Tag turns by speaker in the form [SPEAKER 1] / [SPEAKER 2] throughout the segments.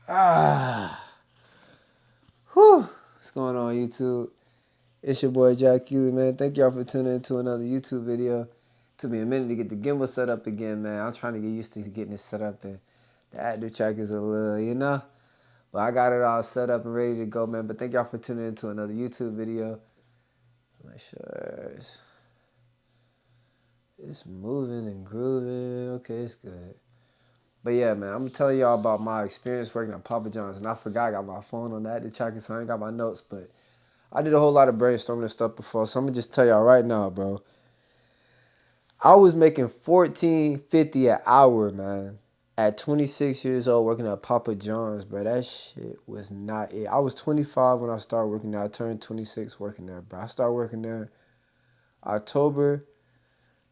[SPEAKER 1] Ah, whew. What's going on, YouTube? It's your boy Jack Hughley, man. Thank y'all for tuning into another YouTube video. Took me a minute to get the gimbal set up again, man. I'm trying to get used to getting it set up, and the active track is a little. But I got it all set up and ready to go, man. But thank y'all for tuning into another YouTube video. Make sure it's moving and grooving. Okay, it's good. But yeah, man, I'm telling y'all about my experience working at Papa John's, and I forgot I got my phone on the active tracker, so I ain't got my notes, but I did a whole lot of brainstorming and stuff before, so I'm gonna just tell y'all right now, bro. I was making $14.50 an hour, man. At 26 years old, working at Papa John's, bro. That shit was not it. I was 25 when I started working there. I turned 26 working there, bro. I started working there October,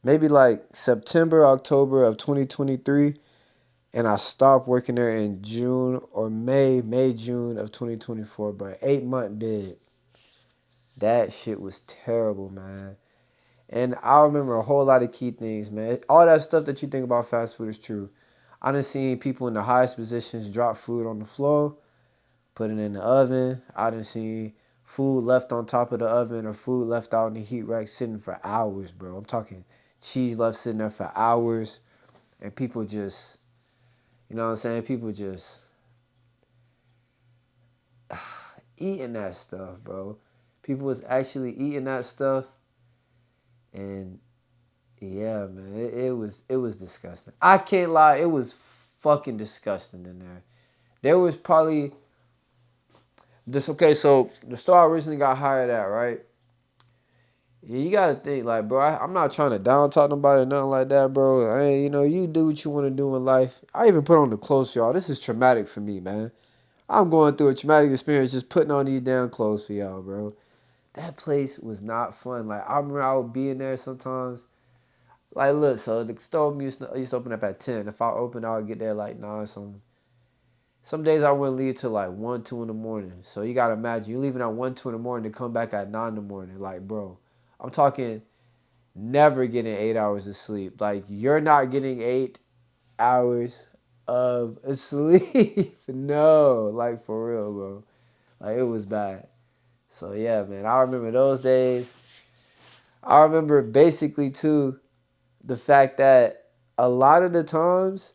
[SPEAKER 1] maybe like September, October of 2023, and I stopped working there in June or June of 2024, bro. 8-month bid. That shit was terrible, man. And I remember a whole lot of key things, man. All that stuff that you think about fast food is true. I done seen people in the highest positions drop food on the floor, put it in the oven. I done seen food left on top of the oven or food left out in the heat rack sitting for hours, bro. I'm talking cheese left sitting there for hours. And people just, you know what I'm saying? People just eating that stuff, bro. People was actually eating that stuff. And yeah, man, it was disgusting. I can't lie, it was fucking disgusting in there. There was probably this. Okay, so the store I originally got hired at, right? Yeah, you gotta think like, bro. I'm not trying to down talk nobody or nothing like that, bro. I ain't, you do what you want to do in life. I even put on the clothes for y'all. This is traumatic for me, man. I'm going through a traumatic experience just putting on these damn clothes for y'all, bro. That place was not fun. Like I remember I would be in there sometimes. Like, look, so the store used to open up at 10. If I open, I would get there like 9 something. Some days I wouldn't leave till like 1, 2 in the morning. So you got to imagine, you leaving at 1, 2 in the morning to come back at 9 in the morning. Like, bro, I'm talking never getting 8 hours of sleep. Like, you're not getting 8 hours of sleep. No, like, for real, bro. Like, it was bad. So, yeah, man, I remember those days. I remember basically, too, the fact that a lot of the times,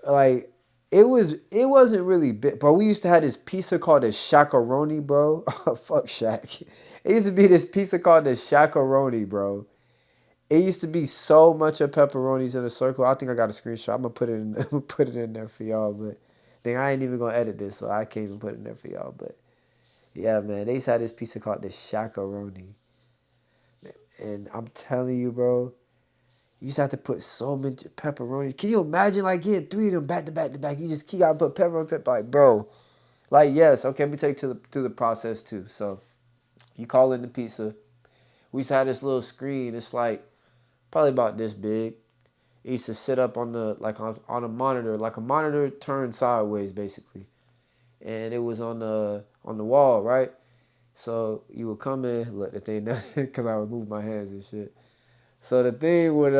[SPEAKER 1] like it wasn't really big, but we used to have this pizza called the shakaroni, bro. Fuck Shaq. It used to be this pizza called the shakaroni, bro. It used to be so much of pepperonis in a circle. I think I got a screenshot. I'm gonna put it in. I'm gonna put it in there for y'all. But then I ain't even gonna edit this, so I can't even put it in there for y'all. But yeah, man, they used to have this pizza called the shakaroni, and I'm telling you, bro. You just have to put so much pepperoni. Can you imagine like getting 3 of them back to back to back? You just keep gotta put pepper on pepper. Like, bro. Like, yes, okay, let me take you through the process too. So you call in the pizza. We used to have this little screen. It's like probably about this big. It used to sit up on the like on a monitor, like a monitor turned sideways basically. And it was on the wall, right? So you would come in, look the thing because I would move my hands and shit. So the thing would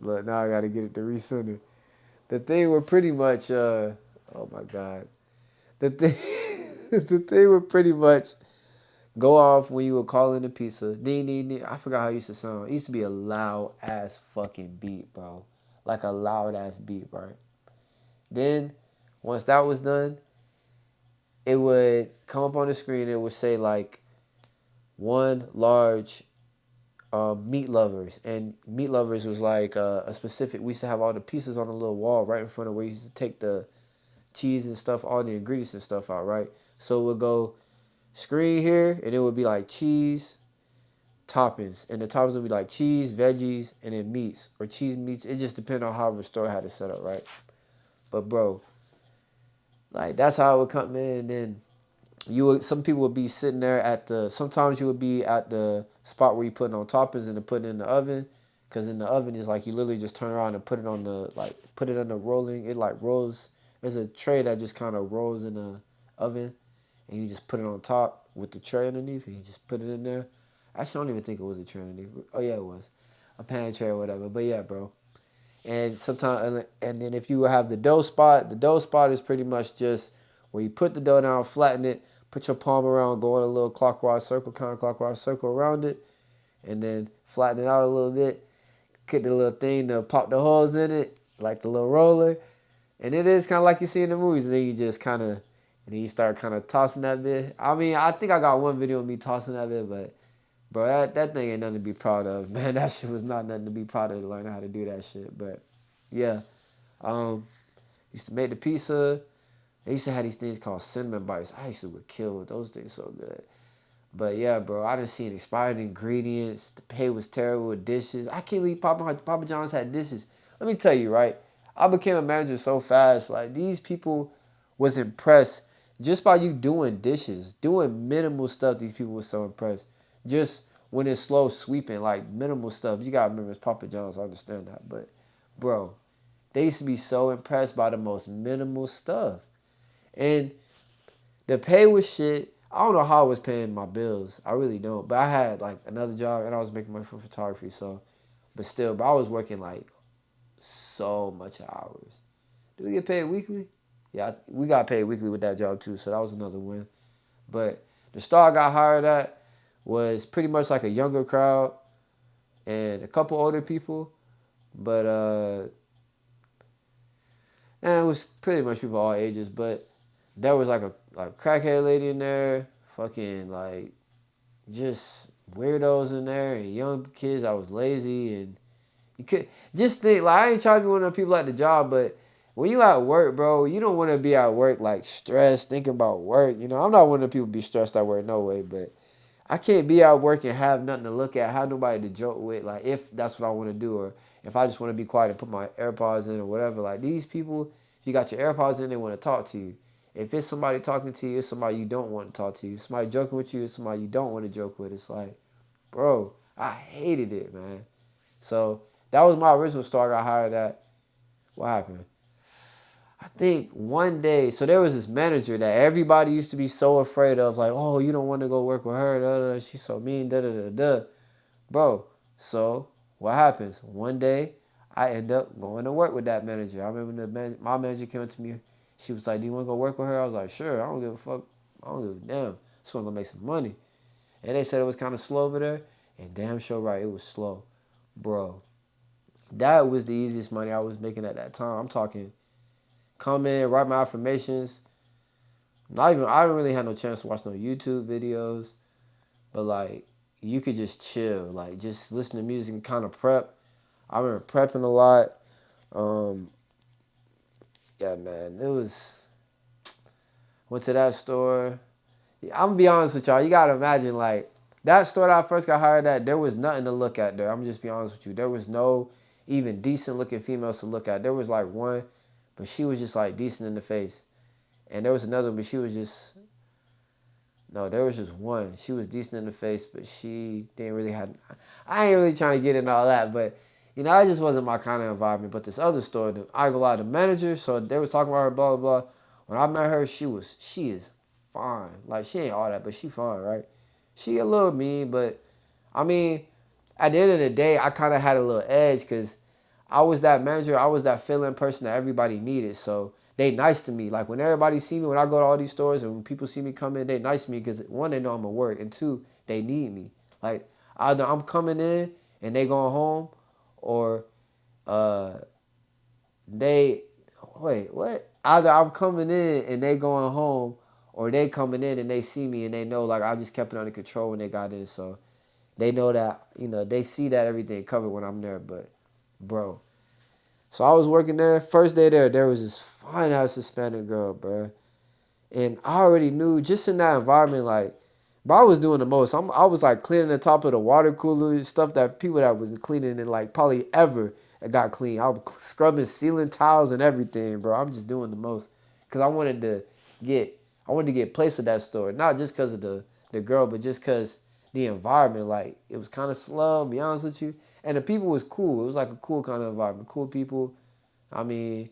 [SPEAKER 1] look, now I gotta get it to recenter. The thing would pretty much oh my god. The thing the thing would pretty much go off when you were calling the pizza. Ding ding ding. I forgot how it used to sound. It used to be a loud ass fucking beat, bro. Like a loud ass beat, right? Then once that was done, it would come up on the screen, it would say like one large meat lovers, and meat lovers was like a specific. We used to have all the pieces on a little wall right in front of where you used to take the cheese and stuff, all the ingredients and stuff out, right? So it would go screen here, and it would be like cheese toppings, and the toppings would be like cheese, veggies, and then meats or cheese meats. It just depends on how the store had it set up, right? But bro, like that's how it would come in, and then some people would be sitting there at the sometimes you would be at the spot where you putting on toppings and then put it in the oven, because in the oven is like you literally just turn around and put it on the like put it on the rolling, it like rolls. There's a tray that just kind of rolls in the oven, and you just put it on top with the tray underneath, and you just put it in there. Actually, I don't even think it was a tray underneath. Oh yeah, it was a pan tray or whatever. But yeah, bro, And sometimes, and then if you have the dough spot is pretty much just where you put the dough down, flatten it, put your palm around, go in a little clockwise circle, counterclockwise circle around it, and then flatten it out a little bit. Get the little thing to pop the holes in it, like the little roller. And it is kind of like you see in the movies. And then you just kind of, and then you start kind of tossing that bit. I mean, I think I got one video of me tossing that bit, but bro, that thing ain't nothing to be proud of, man. That shit was not nothing to be proud of to learn how to do that shit. But yeah, used to make the pizza. They used to have these things called cinnamon bites. I used to would kill those things so good. But yeah, bro, I done seen expired ingredients. The pay was terrible with dishes. I can't believe Papa John's had dishes. Let me tell you, right? I became a manager so fast. Like, these people was impressed just by you doing dishes, doing minimal stuff. These people were so impressed. Just when it's slow sweeping, like minimal stuff. You gotta remember it's Papa John's. I understand that, but bro, they used to be so impressed by the most minimal stuff. And the pay was shit. I don't know how I was paying my bills. I really don't. But I had like another job and I was making money from photography. So, but still, but I was working like so much hours. Do we get paid weekly? Yeah, we got paid weekly with that job too. So that was another win. But the store I got hired at was pretty much like a younger crowd and a couple older people. But and it was pretty much people all ages. But there was like a crackhead lady in there, fucking like just weirdos in there, and young kids. I was lazy, and you could just think like I ain't trying to be one of the people at the job, but when you at work, bro, you don't want to be at work like stressed, thinking about work. You know, I'm not one of the people be stressed at work, no way, but I can't be at work and have nothing to look at, have nobody to joke with, like if that's what I want to do, or if I just want to be quiet and put my AirPods in or whatever. Like these people, if you got your AirPods in, they want to talk to you. If it's somebody talking to you, it's somebody you don't want to talk to you. Somebody joking with you, it's somebody you don't want to joke with. It's like, bro, I hated it, man. So that was my original store I got hired at. What happened? I think one day, so there was this manager that everybody used to be so afraid of, like, oh, you don't want to go work with her, da, da, da. She's so mean, da, da, da, da. Bro, so what happens? One day, I end up going to work with that manager. I remember my manager came up to me. She was like, do you want to go work with her? I was like, sure. I don't give a fuck. I don't give a damn. Just want to make some money. And they said it was kind of slow over there. And damn sure right, it was slow. Bro, that was the easiest money I was making at that time. I'm talking come in, write my affirmations. I don't really have no chance to watch no YouTube videos. But like, you could just chill. Like, just listen to music and kind of prep. I remember prepping a lot. Um, yeah, man, it was, went to that store. Yeah, I'm gonna be honest with y'all. You gotta imagine, like, that store that I first got hired at, there was nothing to look at there. I'm just be honest with you. There was no even decent looking females to look at. There was like one, but she was just like decent in the face. And there was another one, but she was just, no, there was just one. She was decent in the face, but she didn't really have, I ain't really trying to get into all that, but you know, it just wasn't my kind of environment. But this other store, I go out the manager, so they was talking about her, blah, blah, blah. When I met her, she is fine. Like, she ain't all that, but she fine, right? She a little mean, but I mean, at the end of the day, I kind of had a little edge because I was that manager. I was that fill-in person that everybody needed. So they nice to me. Like when everybody see me, when I go to all these stores and when people see me come in, they nice to me because one, they know I'm at work, and two, they need me. Like either I'm coming in and they going home, or uh, they wait what? Either I'm coming in and they going home, or they coming in and they see me and they know like I just kept it under control when they got in. So they know that, you know, they see that everything covered when I'm there. But bro, so I was working there. First day there was this fine ass Hispanic girl, bro. And I already knew just in that environment, like, bro, I was doing the most. I was like cleaning the top of the water cooler, stuff that people that was cleaning and like probably ever got clean. I was scrubbing ceiling tiles and everything, bro. I'm just doing the most because I wanted to get placed at that store, not just because of the girl, but just because the environment, like, it was kind of slow, to be honest with you. And the people was cool. It was like a cool kind of environment, cool people. I mean,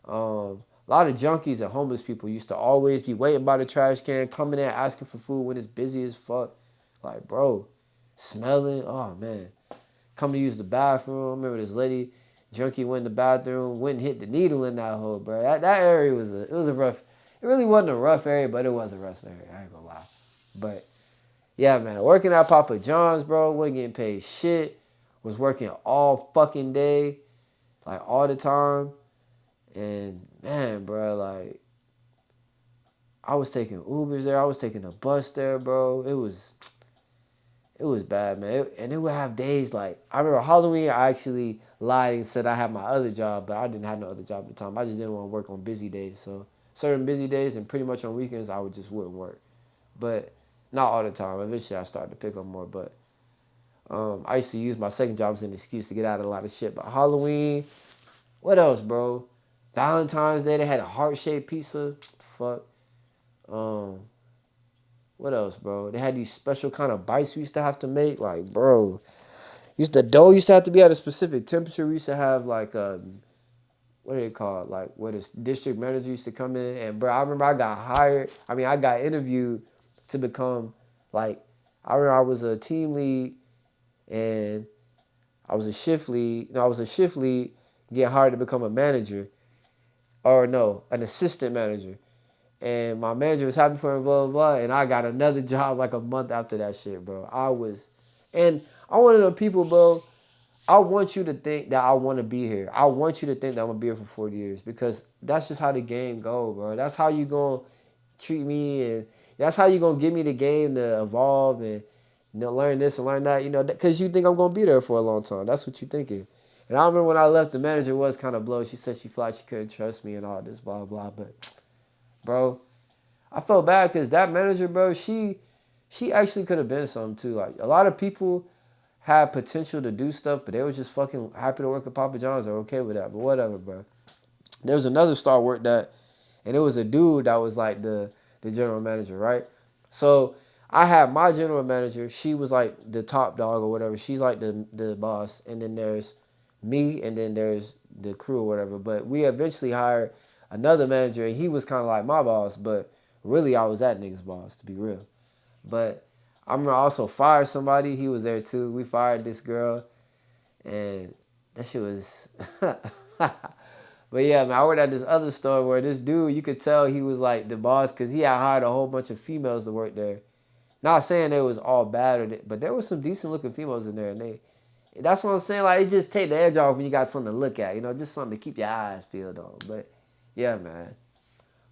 [SPEAKER 1] a lot of junkies and homeless people used to always be waiting by the trash can, coming in asking for food when it's busy as fuck. Like, bro, smelling, oh man. Coming to use the bathroom. I remember this lady, Junkie went in the bathroom, went and hit the needle in that hole, bro. That area was it was a rough. It really wasn't a rough area, but it was a rough area. I ain't gonna lie. But yeah, man, working at Papa John's, bro, wasn't getting paid shit. Was working all fucking day, like all the time. And man, bro, like I was taking Ubers there. I was taking a bus there, bro. It was bad, man. And it would have days like I remember Halloween. I actually lied and said I had my other job, but I didn't have no other job at the time. I just didn't want to work on busy days. So certain busy days and pretty much on weekends, I wouldn't work. But not all the time. Eventually, I started to pick up more. But I used to use my second job as an excuse to get out of a lot of shit. But Halloween, what else, bro? Valentine's Day, they had a heart-shaped pizza. Fuck. Um, what else, bro? They had these special kind of bites we used to have to make. Like, bro, the dough used to have to be at a specific temperature. We used to have like what do they call it? Like where the district manager used to come in. And bro, I remember I got hired. I mean, I got interviewed to become like I remember I was a team lead and I was a shift lead. No, I was a shift lead, get hired to become a manager. Or no, an assistant manager. And my manager was happy for him, blah, blah, blah. And I got another job like a month after that shit, bro. And I'm one of them people, bro. I want you to think that I want to be here. I want you to think that I'm going to be here for 40 years because that's just how the game go, bro. That's how you going to treat me and that's how you going to give me the game to evolve and learn this and learn that, because you think I'm going to be there for a long time. That's what you're thinking. And I remember when I left, the manager was kind of blown. She said she felt like she couldn't trust me and all this, blah, blah. But, bro, I felt bad because that manager, bro, she actually could have been something too. Like, a lot of people had potential to do stuff, but they were just fucking happy to work at Papa John's. They're okay with that, but whatever, bro. There was another star work that, and it was a dude that was like the general manager, right? So I had my general manager. She was like the top dog or whatever. She's like the boss, and then there's me, and then there's the crew or whatever. But we eventually hired another manager, and he was kind of like my boss, but really I was that nigga's boss, to be real. But I remember I also fired somebody. He was there too. We fired this girl, and that shit was... But yeah, man, I worked at this other store where this dude, you could tell he was like the boss because he had hired a whole bunch of females to work there. Not saying it was all bad, but there were some decent looking females in there, and that's what I'm saying. Like, it just take the edge off when you got something to look at, just something to keep your eyes peeled on. But yeah, man,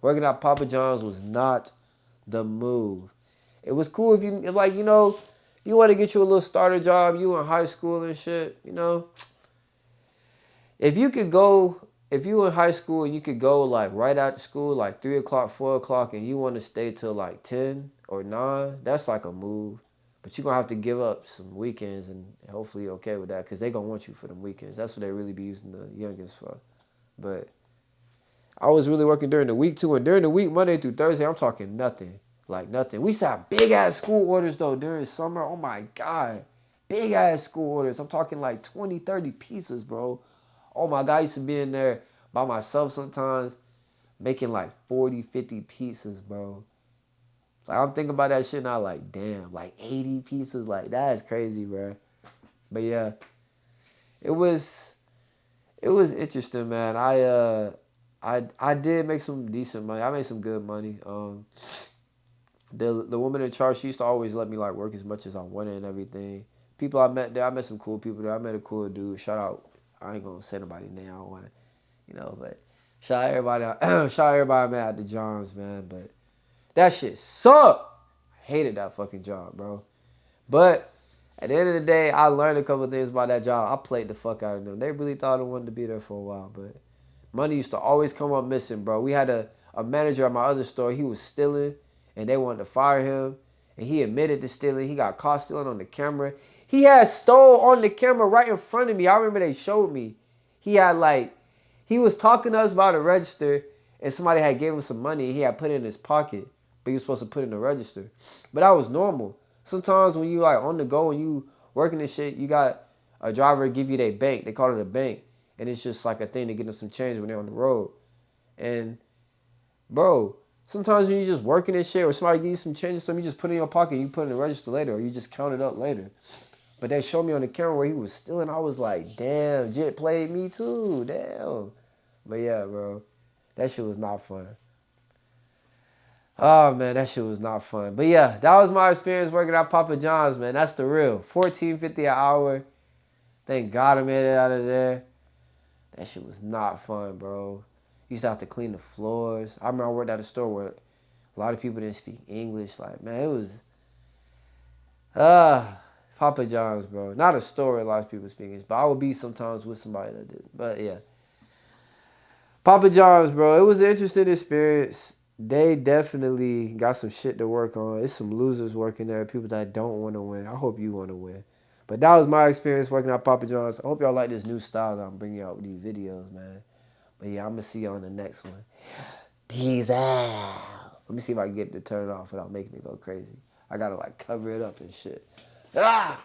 [SPEAKER 1] working at Papa John's was not the move. It was cool if you like, you want to get you a little starter job. You in high school and shit, If you could go. If you were in high school and you could go like right after school, like 3 o'clock, 4 o'clock, and you want to stay till like 10 or 9, that's like a move. But you're going to have to give up some weekends and hopefully you're okay with that because they're going to want you for them weekends. That's what they really be using the youngest for. But I was really working during the week too. And during the week, Monday through Thursday, I'm talking nothing. Like nothing. We used to have big ass school orders though during summer. Oh my God. Big ass school orders. I'm talking like 20, 30 pieces, bro. Oh my God, I used to be in there by myself sometimes making like 40, 50 pieces, bro. Like, I'm thinking about that shit now like, damn, like 80 pieces. Like, that is crazy, bro. But yeah, it was interesting, man. I did make some decent money. I made some good money. The woman in charge, she used to always let me like work as much as I wanted and everything. People I met there, I met some cool people there. I met a cool dude. Shout out. I ain't gonna say nobody's name. I don't want to, but shout out everybody. Shout out everybody, man, at the JOHNS, man. But that shit sucked. I hated that fucking job, bro. But at the end of the day, I learned a couple of things about that job. I played the fuck out of them. They really thought I wanted to be there for a while, but money used to always come up missing, bro. We had a manager at my other store. He was stealing, and they wanted to fire him. And he admitted to stealing. He got caught stealing on the camera. He had stole on the camera right in front of me. I remember they showed me. He was talking to us about a register, and somebody had gave him some money. He had put it in his pocket, but he was supposed to put it in the register. But that was normal. Sometimes when you like on the go and you working this shit, you got a driver give you their bank. They call it a bank. And it's just like a thing to get them some change when they're on the road. And, bro, sometimes when you just working this shit or somebody give you some change or something, you just put it in your pocket and you put it in the register later or you just count it up later. But they showed me on the camera where he was stealing. I was like, damn, Jit played me too. Damn. But yeah, bro. That shit was not fun. Oh, man, that shit was not fun. But yeah, that was my experience working at Papa John's, man. That's the real. $14.50 an hour. Thank God I made it out of there. That shit was not fun, bro. Used to have to clean the floors. I remember I worked at a store where a lot of people didn't speak English. Like, man, it was... Papa John's, bro. Not a store where a lot of people speak English, but I would be sometimes with somebody that did. But yeah. Papa John's, bro. It was an interesting experience. They definitely got some shit to work on. It's some losers working there, people that don't want to win. I hope you want to win. But that was my experience working at Papa John's. I hope y'all like this new style that I'm bringing out with these videos, man. But yeah, I'm going to see y'all on the next one. Peace out. Let me see if I can get it to turn it off without making it go crazy. I got to like cover it up and shit. Ah!